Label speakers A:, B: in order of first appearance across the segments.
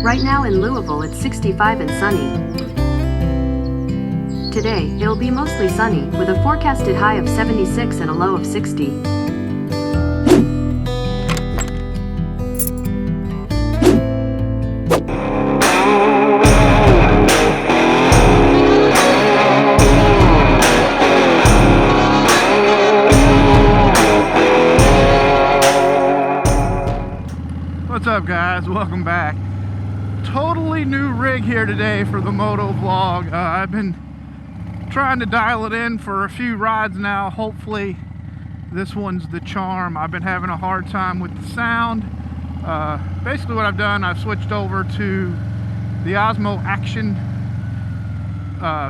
A: Right now in Louisville it's 65 and sunny. Today, it'll be mostly sunny, with a forecasted high of 76 and a low of 60.
B: What's up, guys? Welcome back. Totally new rig here today for the moto vlog. I've been trying to dial it in for a few rides now. Hopefully this one's the charm. I've been having a hard time with the sound. Basically what I've done, I've switched over to the Osmo Action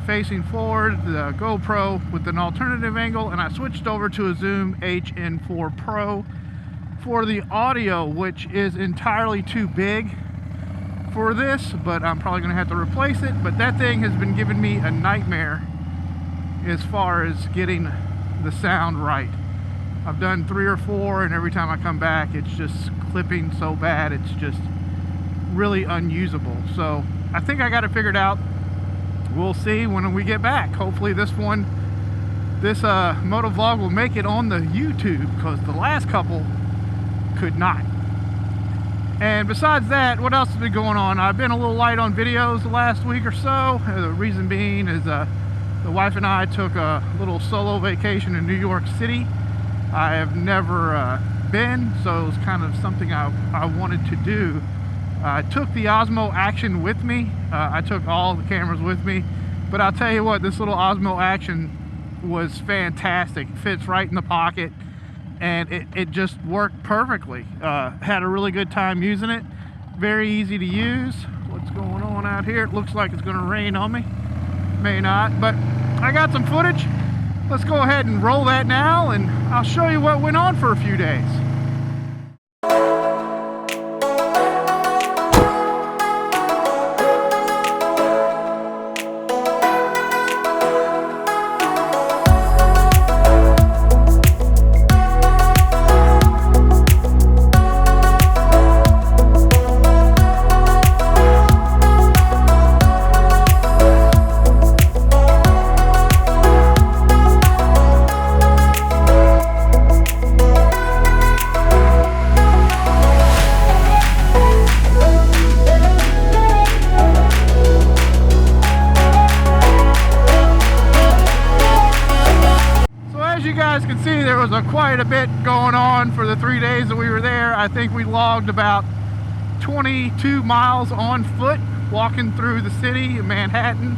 B: facing forward, the GoPro with an alternative angle, and I switched over to a Zoom HN4 Pro for the audio, which is entirely too big for this, but I'm probably gonna have to replace it. But that thing has been giving me a nightmare as far as getting the sound right. I've done 3 or 4, and every time I come back it's just clipping so bad, it's just really unusable. So I think I got it figured out. We'll see when we get back. Hopefully this moto vlog will make it on the YouTube, because the last couple could not. And besides that, what else has been going on? I've been a little light on videos the last week or so. The reason being is the wife and I took a little solo vacation in New York City. I have never been, so it was kind of something I wanted to do. I took the Osmo Action with me. I took all the cameras with me, but I'll tell you what, this little Osmo Action was fantastic. It fits right in the pocket, and it just worked perfectly. Had a really good time using it. Very easy to use. What's going on out here? It looks like it's going to rain on me. May not, but I got some footage. Let's go ahead and roll that now, and I'll show you what went on for a few days. Can see there was quite a bit going on for the 3 days that we were there. I think we logged about 22 miles on foot walking through the city of Manhattan.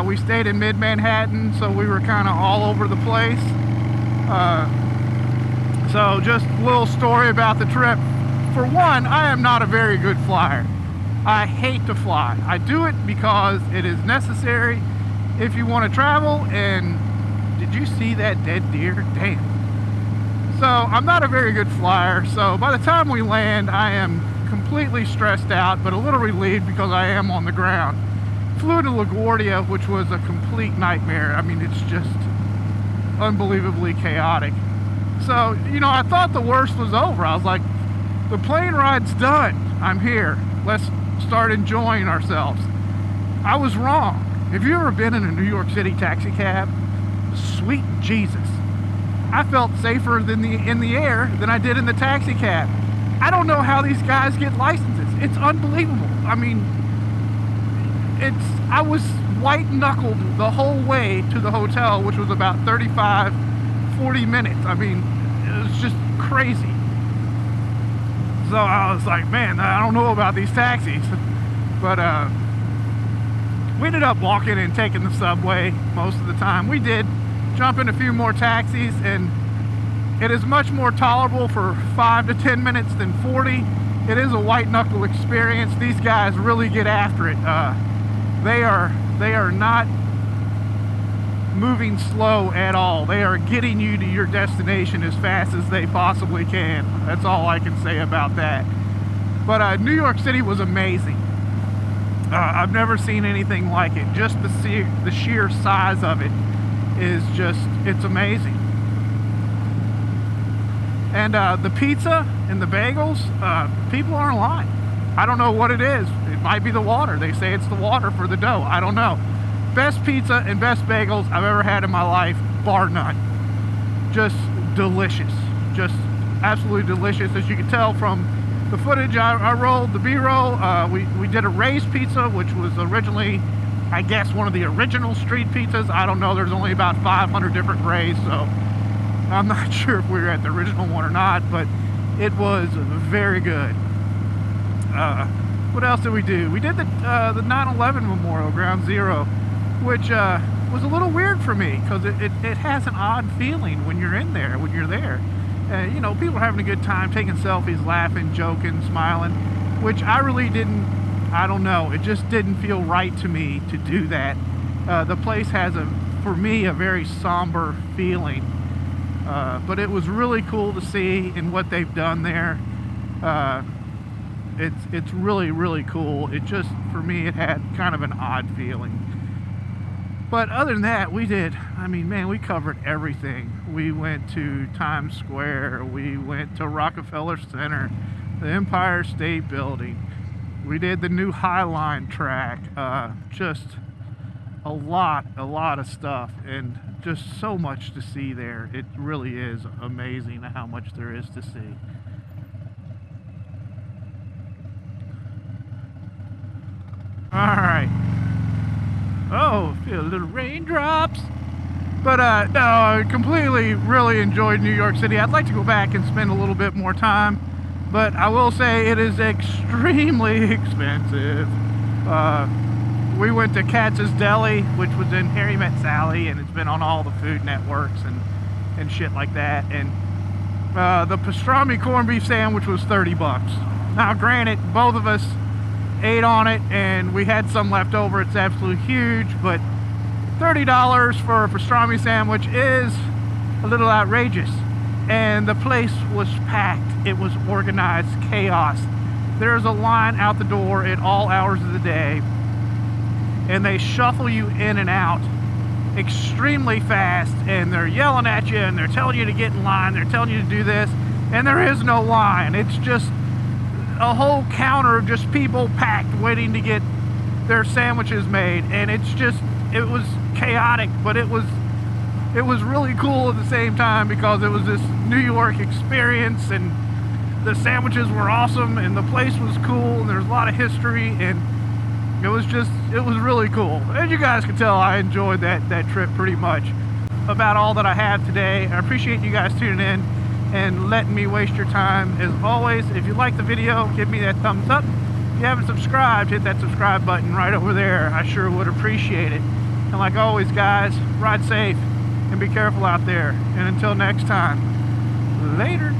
B: We stayed in mid-Manhattan, so we were kind of all over the place. So just a little story about the trip. For one, I am not a very good flyer. I hate to fly. I do it because it is necessary if you want to travel. And did you see that dead deer? Damn. So I'm not a very good flyer, so by the time we land I am completely stressed out, but a little relieved because I am on the ground. Flew to LaGuardia, which was a complete nightmare. I mean, it's just unbelievably chaotic. So, you know, I thought the worst was over. I was like, the plane ride's done. I'm here. Let's start enjoying ourselves. I was wrong. Have you ever been in a New York City taxi cab? Sweet Jesus. I felt safer in the air than I did in the taxi cab. I don't know how these guys get licenses. It's unbelievable. I mean, I was white-knuckled the whole way to the hotel, which was about 35, 40 minutes. I mean, it was just crazy. So I was like, man, I don't know about these taxis. But we ended up walking and taking the subway most of the time. We did jump in a few more taxis, and it is much more tolerable for 5 to 10 minutes than 40. It is a white knuckle experience. These guys really get after it. They are not moving slow at all. They are getting you to your destination as fast as they possibly can. That's all I can say about that. But New York City was amazing. I've never seen anything like it. Just the sheer size of it is just, it's amazing. And the pizza and the bagels, people aren't lying. I don't know what it is. It might be the water. They say it's the water for the dough. I don't know. Best pizza and best bagels I've ever had in my life, bar none. Just delicious. Just absolutely delicious. As you can tell from the footage I rolled, the B-roll, we did a raised pizza, which was originally, I guess, one of the original street pizzas. I don't know. There's only about 500 different raised, so I'm not sure if we were at the original one or not, but it was very good. What else did we do? We did the 9/11 Memorial, Ground Zero, which was a little weird for me because it has an odd feeling when you're in there, when you're there. You know, people are having a good time, taking selfies, laughing, joking, smiling, which I really didn't, I don't know, it just didn't feel right to me to do that. The place has, for me, a very somber feeling. But it was really cool to see in what they've done there. It's really, really cool. It just, for me, it had kind of an odd feeling. But other than that, we covered everything. We went to Times Square, we went to Rockefeller Center, the Empire State Building. We did the new High Line track. Just a lot of stuff, and just so much to see there. It really is amazing how much there is to see. All right. Oh, feel a little raindrops. But no, I completely really enjoyed New York City. I'd like to go back and spend a little bit more time, but I will say it is extremely expensive. We went to Katz's Deli, which was in Harry Met Sally, and it's been on all the Food Networks and shit like that. And the pastrami corned beef sandwich was $30. Now, granted, both of us ate on it, and we had some left over. It's absolutely huge, but $30 for a pastrami sandwich is a little outrageous. And the place was packed. It was organized chaos. There's a line out the door at all hours of the day, and they shuffle you in and out extremely fast, and they're yelling at you, and they're telling you to get in line, they're telling you to do this, and there is no line. It's just a whole counter of just people packed waiting to get their sandwiches made, and it was chaotic, but it was really cool at the same time because it was this New York experience, and the sandwiches were awesome, and the place was cool, and there's a lot of history, and it was really cool. As you guys can tell, I enjoyed that trip pretty much. About all that I have today. I appreciate you guys tuning in and letting me waste your time. As always, if you like the video, give me that thumbs up. If you haven't subscribed, hit that subscribe button right over there. I sure would appreciate it. And like always, guys, ride safe and be careful out there. And until next time, later.